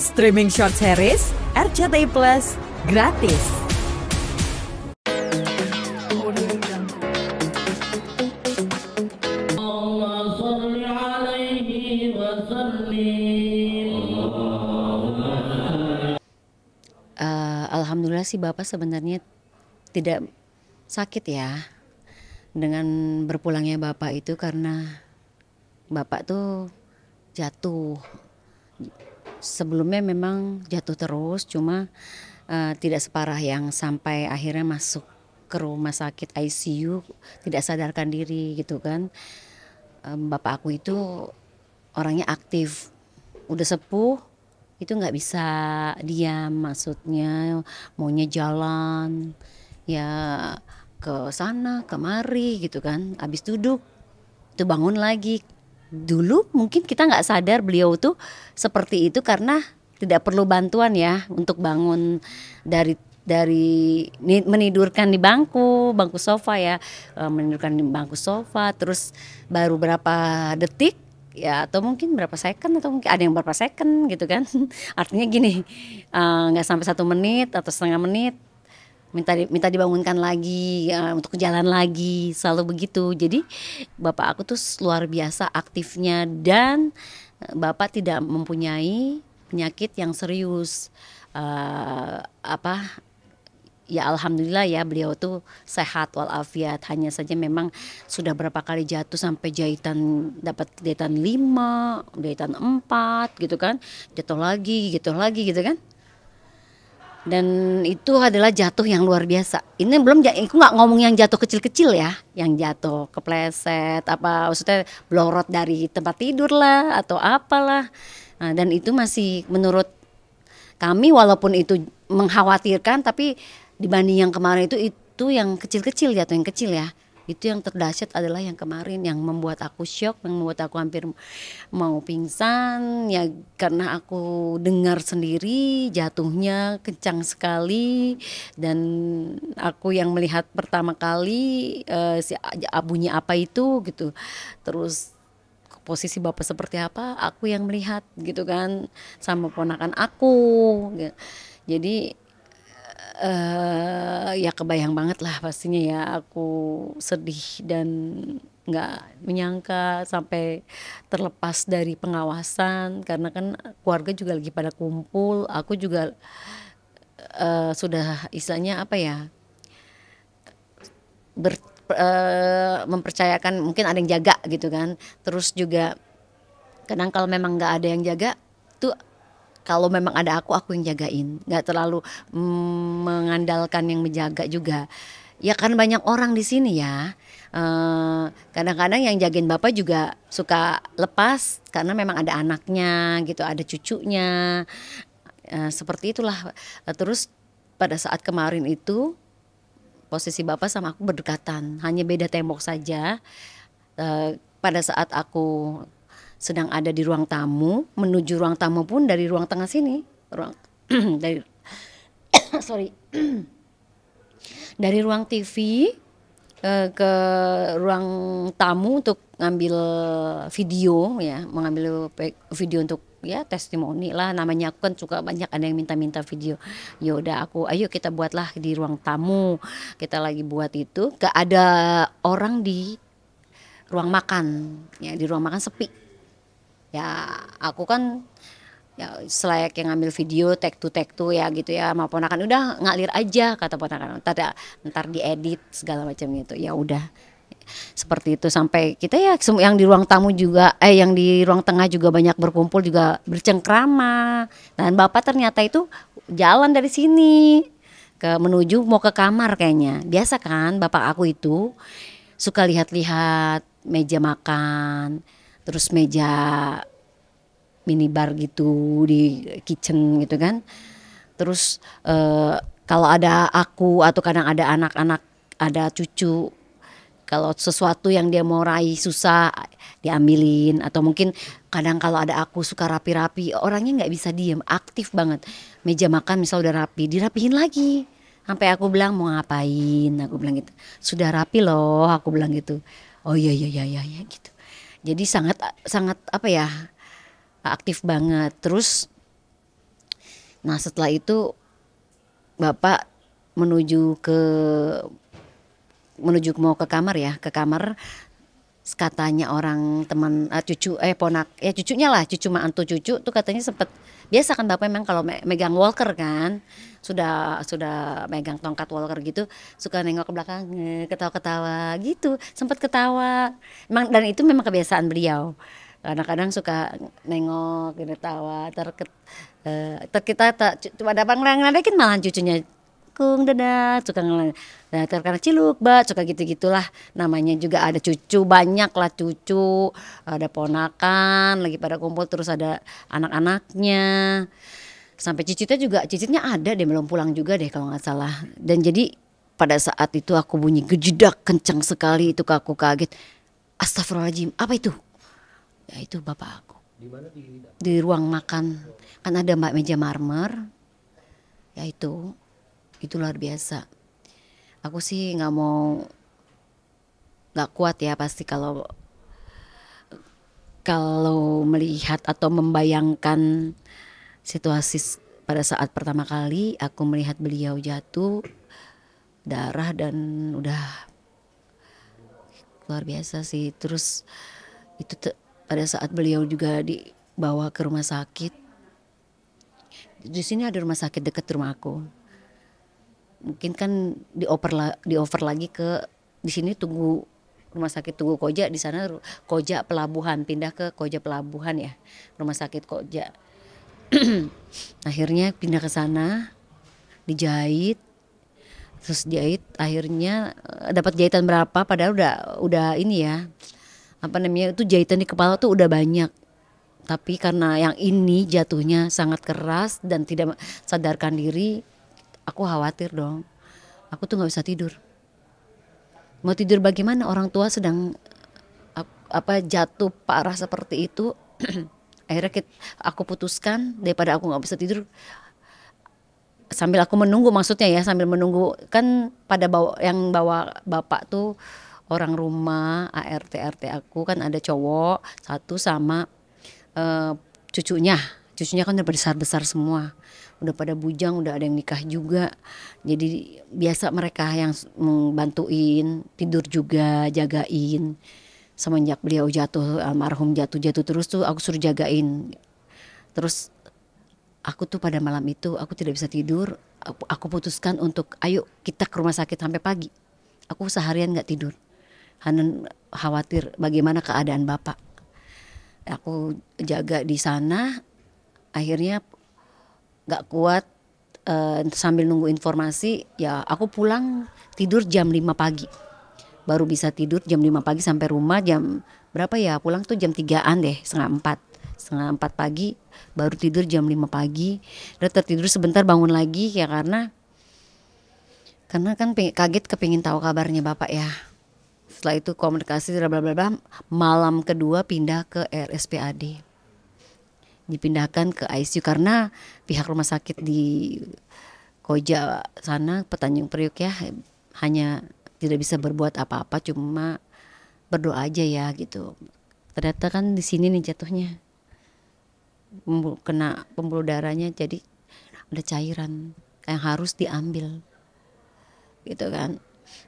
Streaming short series RCTI Plus gratis. Alhamdulillah sih Bapak sebenarnya tidak sakit ya dengan berpulangnya Bapak itu, karena Bapak tuh jatuh. Sebelumnya memang jatuh terus, cuma tidak separah yang sampai akhirnya masuk ke rumah sakit ICU, tidak sadarkan diri gitu kan. Bapak aku itu orangnya aktif, udah sepuh, itu nggak bisa diam, maksudnya maunya jalan ya ke sana kemari gitu kan. Habis duduk itu bangun lagi. Dulu mungkin kita nggak sadar beliau tuh seperti itu karena tidak perlu bantuan ya untuk bangun dari menidurkan di bangku sofa ya, menidurkan di bangku sofa, terus baru berapa detik ya, atau mungkin berapa second, atau mungkin ada yang berapa second gitu kan. Artinya gini, nggak sampai 1 menit atau setengah menit minta dibangunkan lagi, untuk jalan lagi, selalu begitu. Jadi bapak aku tuh luar biasa aktifnya, dan bapak tidak mempunyai penyakit yang serius. Ya alhamdulillah ya, beliau tuh sehat walafiat. Hanya saja memang sudah berapa kali jatuh sampai dapat jahitan 5, jahitan 4 gitu kan. Jatuh lagi gitu kan. Dan itu adalah jatuh yang luar biasa. Ini belum, aku nggak ngomong yang jatuh kecil-kecil ya, yang jatuh kepleset maksudnya blorot dari tempat tidur lah atau apalah. Nah, dan itu masih menurut kami, walaupun itu mengkhawatirkan, tapi dibanding yang kemarin itu yang kecil-kecil, jatuh yang kecil ya. Itu yang terdahsyat adalah yang kemarin, yang membuat aku shock, yang membuat aku hampir mau pingsan ya, karena aku dengar sendiri jatuhnya kencang sekali, dan aku yang melihat pertama kali bunyi apa itu gitu. Terus posisi bapak seperti apa, aku yang melihat gitu kan, sama ponakan aku. Jadi ya kebayang banget lah pastinya ya, aku sedih dan nggak menyangka sampai terlepas dari pengawasan, karena kan keluarga juga lagi pada kumpul, aku juga sudah istilahnya apa ya, mempercayakan mungkin ada yang jaga gitu kan. Terus juga kadang kalau memang nggak ada yang jaga tuh, kalau memang ada aku yang jagain, nggak terlalu mengandalkan yang menjaga juga. Ya kan banyak orang di sini ya. Kadang-kadang yang jagain bapak juga suka lepas karena memang ada anaknya gitu, ada cucunya. Seperti itulah. Terus pada saat kemarin itu posisi bapak sama aku berdekatan, hanya beda tembok saja. Pada saat aku sedang ada di ruang tamu, menuju ruang tamu pun dari ruang tengah sini, dari ruang TV ke ruang tamu untuk ngambil video ya, mengambil video untuk ya testimoni lah, namanya aku kan suka banyak ada yang minta video. Ya udah ayo kita buatlah di ruang tamu. Kita lagi buat itu, gak ada orang di ruang makan. Ya di ruang makan sepi. Ya aku kan ya selayaknya ngambil video take two ya gitu ya, mau ponakan udah ngalir aja, kata ponakan, ntar diedit segala macam gitu. Ya udah seperti itu, sampai kita ya yang di ruang tamu juga yang di ruang tengah juga banyak berkumpul juga bercengkrama. Dan bapak ternyata itu jalan dari sini menuju mau ke kamar kayaknya. Biasa kan bapak aku itu suka lihat-lihat meja makan, terus meja minibar gitu di kitchen gitu kan. Terus kalau ada aku atau kadang ada anak-anak, ada cucu, kalau sesuatu yang dia mau raih susah diambilin, atau mungkin kadang kalau ada aku suka rapi-rapi, orangnya nggak bisa diem, aktif banget. Meja makan misal udah rapi, dirapihin lagi. Sampai aku bilang mau ngapain, aku bilang gitu. Sudah rapi loh, aku bilang gitu. Oh iya gitu. Jadi sangat apa ya, aktif banget. Terus Nah setelah itu bapak menuju ke mau ke kamar ya, ke kamar. Katanya orang teman cucu ponak ya cucunya lah, cucu mantu cucu tuh katanya sempet, biasa kan bapak memang kalau megang walker kan, sudah megang tongkat walker gitu suka nengok ke belakang, ketawa-ketawa gitu, sempet ketawa emang, dan itu memang kebiasaan beliau. Kadang-kadang suka nengok gitu tawa kita ada bang ngeledekin malahan cucunya, kung dadah suka ngeliat, nah karena ciluk bat suka gitu-gitulah, namanya juga ada cucu banyak lah, cucu ada ponakan lagi pada kumpul, terus ada anak-anaknya, sampai cicitnya ada deh belum pulang juga deh kalau nggak salah. Dan jadi pada saat itu aku bunyi gejedak kencang sekali, itu aku kaget, astagfirullahaladzim apa itu, ya itu bapak aku di ruang makan, kan ada mbak meja marmer, ya itu luar biasa. Aku sih nggak kuat ya pasti kalau melihat atau membayangkan situasi pada saat pertama kali aku melihat beliau jatuh darah, dan udah luar biasa sih. Terus itu pada saat beliau juga dibawa ke rumah sakit, di sini ada rumah sakit dekat rumah aku, mungkin kan dioper lagi ke di sini, tunggu rumah sakit Tugu Koja, di sana Koja Pelabuhan, pindah ke Koja Pelabuhan ya, rumah sakit Koja. Akhirnya pindah ke sana, dijahit, terus jahit, akhirnya dapat jahitan berapa, padahal udah ini ya, apa namanya itu, jahitan di kepala tuh udah banyak, tapi karena yang ini jatuhnya sangat keras dan tidak sadarkan diri, aku khawatir dong. Aku tuh nggak bisa tidur. Mau tidur bagaimana? Orang tua sedang jatuh parah seperti itu. Akhirnya aku putuskan daripada aku nggak bisa tidur, sambil aku menunggu, maksudnya ya sambil menunggu kan yang bawa bapak tuh orang rumah ART RT aku kan ada cowok satu sama eh, cucunya kan udah besar semua, udah pada bujang, udah ada yang nikah juga, jadi biasa mereka yang bantuin tidur juga, jagain. Semenjak beliau jatuh, almarhum jatuh terus tuh aku suruh jagain. Terus aku tuh pada malam itu aku tidak bisa tidur, aku putuskan untuk ayo kita ke rumah sakit sampai pagi. Aku seharian nggak tidur, Hanan khawatir bagaimana keadaan bapak. Aku jaga di sana, akhirnya nggak kuat, sambil nunggu informasi ya aku pulang, tidur jam 5 pagi. Baru bisa tidur jam 5 pagi, sampai rumah jam berapa ya, pulang tuh jam 3-an deh, setengah 4 pagi, baru tidur jam 5 pagi. Udah tertidur sebentar bangun lagi ya, karena kan kaget kepingin tahu kabarnya bapak ya. Setelah itu komunikasi bla bla bla, malam kedua pindah ke RSPAD, dipindahkan ke ICU karena pihak rumah sakit di Koja sana Tanjung Priuk ya hanya tidak bisa berbuat apa-apa, cuma berdoa aja ya gitu. Ternyata kan di sini nih jatuhnya kena pembuluh darahnya, jadi ada cairan yang harus diambil gitu kan.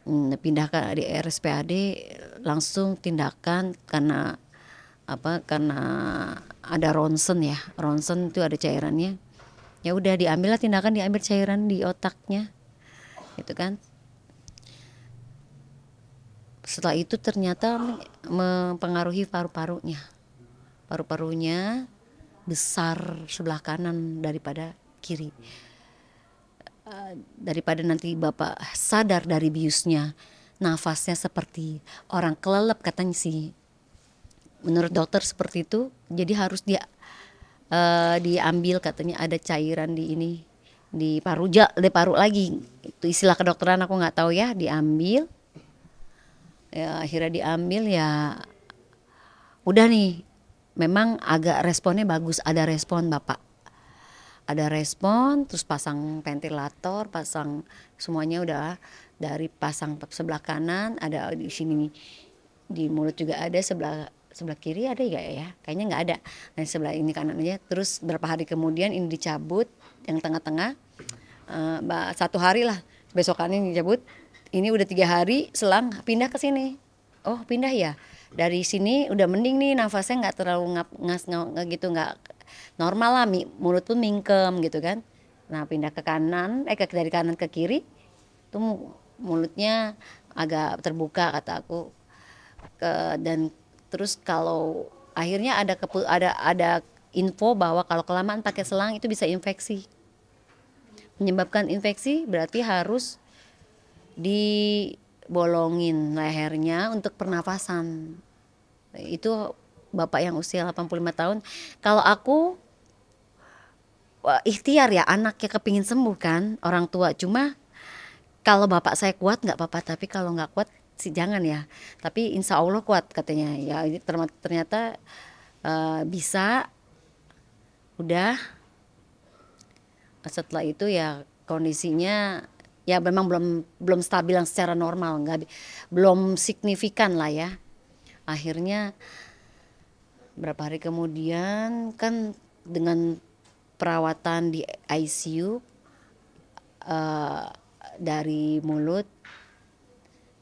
Pindah ke di RSPAD langsung tindakan karena ada ronsen itu ada cairannya, ya udah diambil cairan di otaknya gitu kan. Setelah itu ternyata mempengaruhi paru-parunya besar sebelah kanan daripada kiri. Daripada nanti bapak sadar dari biusnya, nafasnya seperti orang kelelep katanya sih, menurut dokter seperti itu. Jadi harus diambil katanya, ada cairan di paru lagi, itu istilah kedokteran aku nggak tahu ya. Diambil ya, akhirnya diambil ya udah nih, memang agak responnya bagus, ada respon bapak, terus pasang ventilator, pasang semuanya udah, dari pasang sebelah kanan ada di sini, di mulut juga ada, sebelah kiri ada ya, kayaknya nggak ada. Nah sebelah ini kanan aja. Terus berapa hari kemudian ini dicabut, yang tengah-tengah, 1 hari lah, besokannya dicabut. Ini udah 3 hari selang pindah ke sini. Oh pindah ya, dari sini udah mending nih, nafasnya nggak terlalu nggak gitu, nggak normal lah, mulut pun mingkem gitu kan. Nah pindah ke kanan, dari kanan ke kiri, tuh mulutnya agak terbuka kata aku. Dan terus kalau akhirnya ada info bahwa kalau kelamaan pakai selang itu bisa infeksi, menyebabkan infeksi, berarti harus dibolongin lehernya untuk pernafasan. Itu bapak yang usia 85 tahun. Kalau aku ikhtiar ya, anaknya kepingin sembuh kan, orang tua. Cuma kalau bapak saya kuat nggak apa-apa, tapi kalau nggak kuat sih jangan ya. Tapi insya Allah kuat katanya. Ya ini ternyata bisa. Udah setelah itu ya kondisinya ya memang belum stabil yang secara normal, belum signifikan lah ya. Akhirnya berapa hari kemudian kan dengan perawatan di ICU, dari mulut,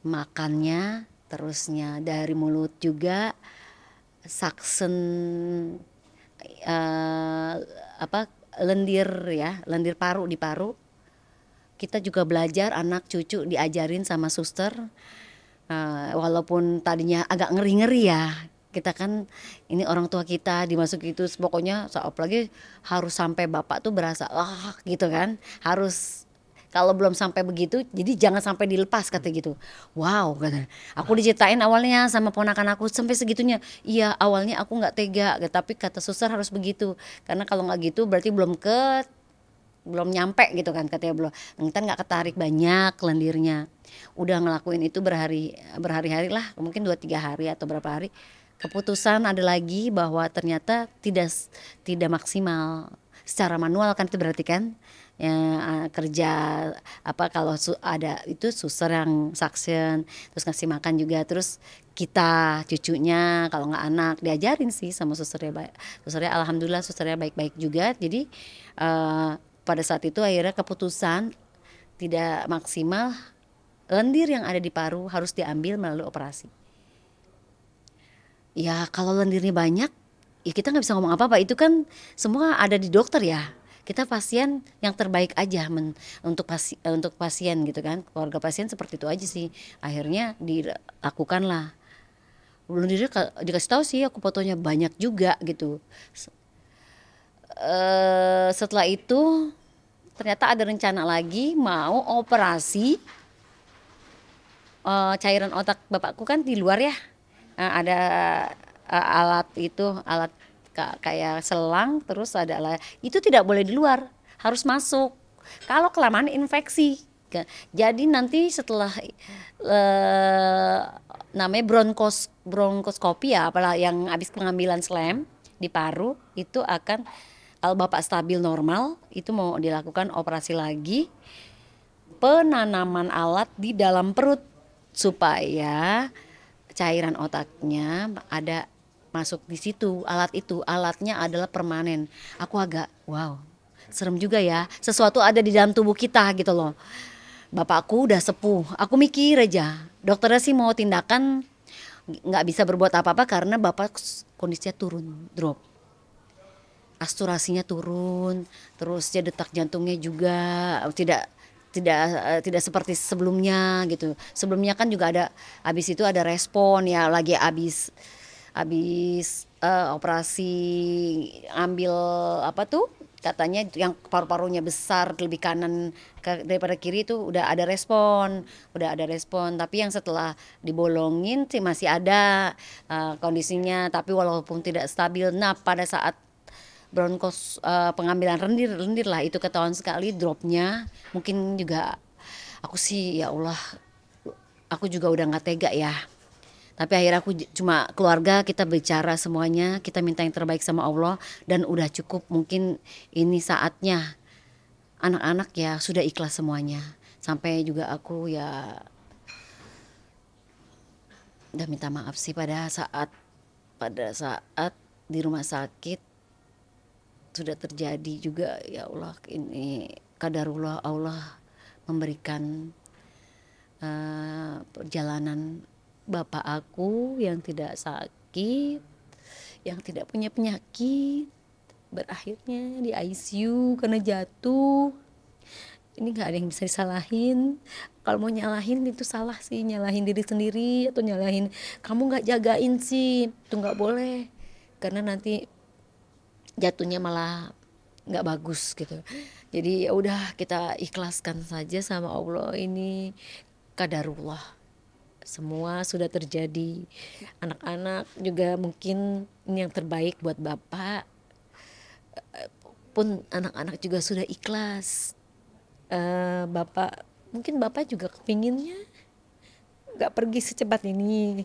makannya terusnya dari mulut juga, saksen, lendir ya, lendir paru di paru. Kita juga belajar, anak cucu diajarin sama suster, walaupun tadinya agak ngeri-ngeri ya, kita kan ini orang tua kita dimasuk itu, pokoknya apalagi harus sampai bapak tuh berasa gitu kan, harus, kalau belum sampai begitu jadi jangan sampai dilepas kata gitu. Wow kata, aku diceritain awalnya sama ponakan aku sampai segitunya. Iya awalnya aku nggak tega, tapi kata suster harus begitu, karena kalau nggak gitu berarti belum nyampe gitu kan katanya, belum, ntar nggak ketarik banyak lendirnya. Udah ngelakuin itu berhari-hari lah, mungkin 2-3 hari atau berapa hari, keputusan ada lagi bahwa ternyata tidak maksimal secara manual kan, itu berarti kan ya, kerja kalau ada itu suster yang suction, terus ngasih makan juga, terus kita cucunya kalau nggak anak diajarin sih sama susternya. Alhamdulillah susternya baik-baik juga. Jadi pada saat itu akhirnya keputusan tidak maksimal, lendir yang ada di paru harus diambil melalui operasi. Ya kalau lendirnya banyak, ya kita nggak bisa ngomong apa-apa, itu kan semua ada di dokter ya. Kita pasien yang terbaik aja untuk pasien gitu kan, keluarga pasien seperti itu aja sih. Akhirnya dilakukan lah. Lendirnya dikasih tahu sih, aku fotonya banyak juga gitu. Setelah itu ternyata ada rencana lagi mau operasi, cairan otak bapakku kan di luar ya. Ada alat kayak selang, terus ada alat itu tidak boleh di luar, harus masuk. Kalau kelamaan infeksi. Jadi nanti setelah namanya bronkoskopi ya, apalah yang habis pengambilan slam di paru, itu akan, kalau bapak stabil normal itu mau dilakukan operasi lagi, penanaman alat di dalam perut supaya cairan otaknya ada masuk di situ. Alatnya adalah permanen. Aku agak wow, serem juga ya, sesuatu ada di dalam tubuh kita gitu loh. Bapakku udah sepuh, aku mikir aja dokternya sih mau tindakan, nggak bisa berbuat apa-apa karena bapak kondisinya drop, aspirasinya turun, terus ya detak jantungnya juga tidak seperti sebelumnya gitu. Sebelumnya kan juga ada, habis itu ada respon ya, lagi habis operasi ambil apa tuh katanya yang paru-parunya besar lebih kanan daripada kiri, itu udah ada respon, tapi yang setelah dibolongin sih masih ada kondisinya, tapi walaupun tidak stabil. Nah pada saat pengambilan lendir lah itu ketahuan sekali dropnya. Mungkin juga aku sih ya Allah, aku juga udah nggak tega ya, tapi akhirnya aku cuma keluarga kita bicara semuanya, kita minta yang terbaik sama Allah, dan udah cukup, mungkin ini saatnya. Anak-anak ya sudah ikhlas semuanya, sampai juga aku ya udah minta maaf sih pada saat di rumah sakit. sudah terjadi juga. Ya Allah, ini qadarullah, Allah memberikan perjalanan bapak aku yang tidak sakit, yang tidak punya penyakit, berakhirnya di ICU karena jatuh. Ini nggak ada yang bisa disalahin. Kalau mau nyalahin itu salah sih, nyalahin diri sendiri atau nyalahin kamu nggak jagain sih, itu nggak boleh, karena nanti jatuhnya malah nggak bagus gitu. Jadi ya udah, kita ikhlaskan saja sama Allah, ini qadarullah, semua sudah terjadi. Anak-anak juga mungkin ini yang terbaik buat bapak, pun anak-anak juga sudah ikhlas. Bapak mungkin bapak juga kepinginnya nggak pergi secepat ini,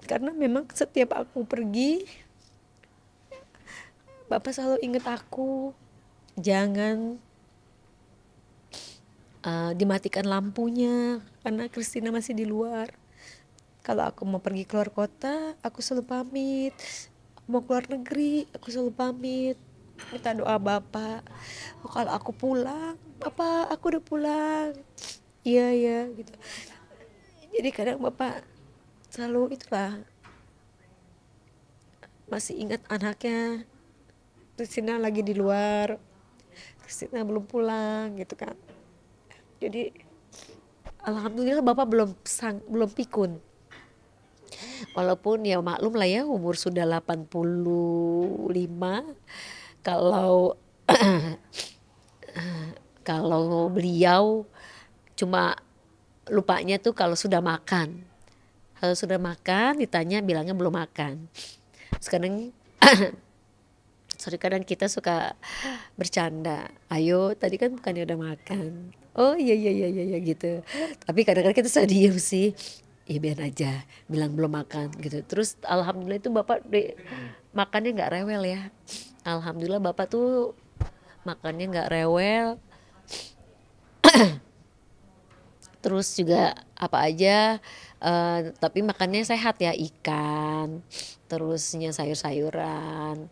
karena memang setiap aku pergi bapak selalu ingat aku, jangan dimatikan lampunya karena Christina masih di luar. Kalau aku mau pergi keluar kota aku selalu pamit, mau keluar negeri aku selalu pamit, minta doa bapak. Kalau aku pulang, bapak aku udah pulang, iya ya gitu. Jadi kadang bapak selalu itulah, masih ingat anaknya. Christina lagi di luar, Christina belum pulang gitu kan. Jadi alhamdulillah bapak belum pikun. Walaupun ya maklum lah ya, umur sudah 85. Kalau kalau beliau cuma lupanya tuh kalau sudah makan. Kalau sudah makan ditanya bilangnya belum makan. Sekarang kadang kita suka bercanda, ayo tadi kan bukannya udah makan, oh iya iya iya iya gitu. Tapi kadang-kadang kita suka diem sih, ya biar aja bilang belum makan gitu. Terus alhamdulillah itu bapak makannya nggak rewel ya, alhamdulillah bapak tuh makannya nggak rewel. Terus juga apa aja, tapi makannya sehat ya, ikan, terusnya sayur-sayuran.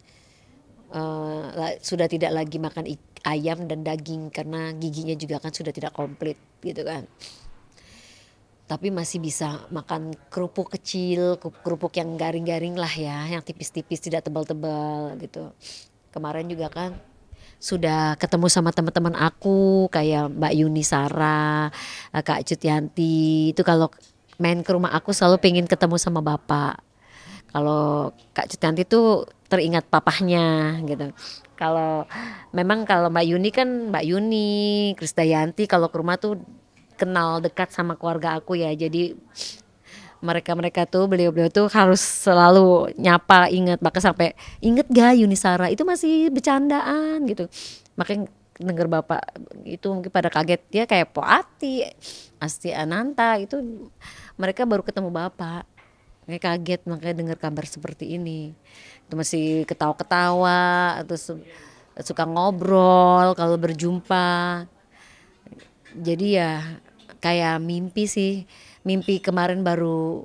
Sudah tidak lagi makan ayam dan daging karena giginya juga kan sudah tidak komplit gitu kan. Tapi masih bisa makan kerupuk kecil, kerupuk yang garing-garing lah ya, yang tipis-tipis tidak tebal-tebal gitu. Kemarin juga kan sudah ketemu sama teman-teman aku kayak Mbak Yuni Sara, Kak Cutyanti. Itu kalau main ke rumah aku selalu pengen ketemu sama bapak. Kalau Kak Cutyanti tuh teringat papahnya gitu. Kalau memang kalau Mbak Yuni kan Mbak Yuni, Krisdayanti kalau ke rumah tuh kenal dekat sama keluarga aku ya. Jadi mereka tuh beliau-beliau tuh harus selalu nyapa, ingat, bahkan sampai inget gak Yuni Sara itu masih bercandaan gitu. Makanya denger bapak itu mungkin pada kaget ya, kayak Poati, Asti Ananta itu mereka baru ketemu bapak. Kayak kaget makanya dengar kabar seperti ini. Itu masih ketawa-ketawa, terus suka ngobrol kalau berjumpa. Jadi ya kayak mimpi sih. Mimpi kemarin baru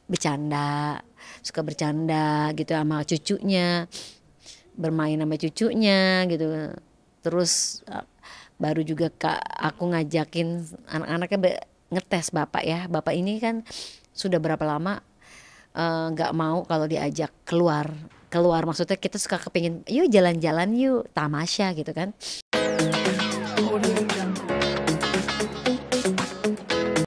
bercanda, suka bercanda gitu sama cucunya, bermain sama cucunya gitu. Terus baru juga aku ngajakin anak-anaknya ngetes bapak ya. Bapak ini kan sudah berapa lama nggak mau kalau diajak keluar, maksudnya kita suka kepingin yuk jalan-jalan yuk tamasya gitu kan.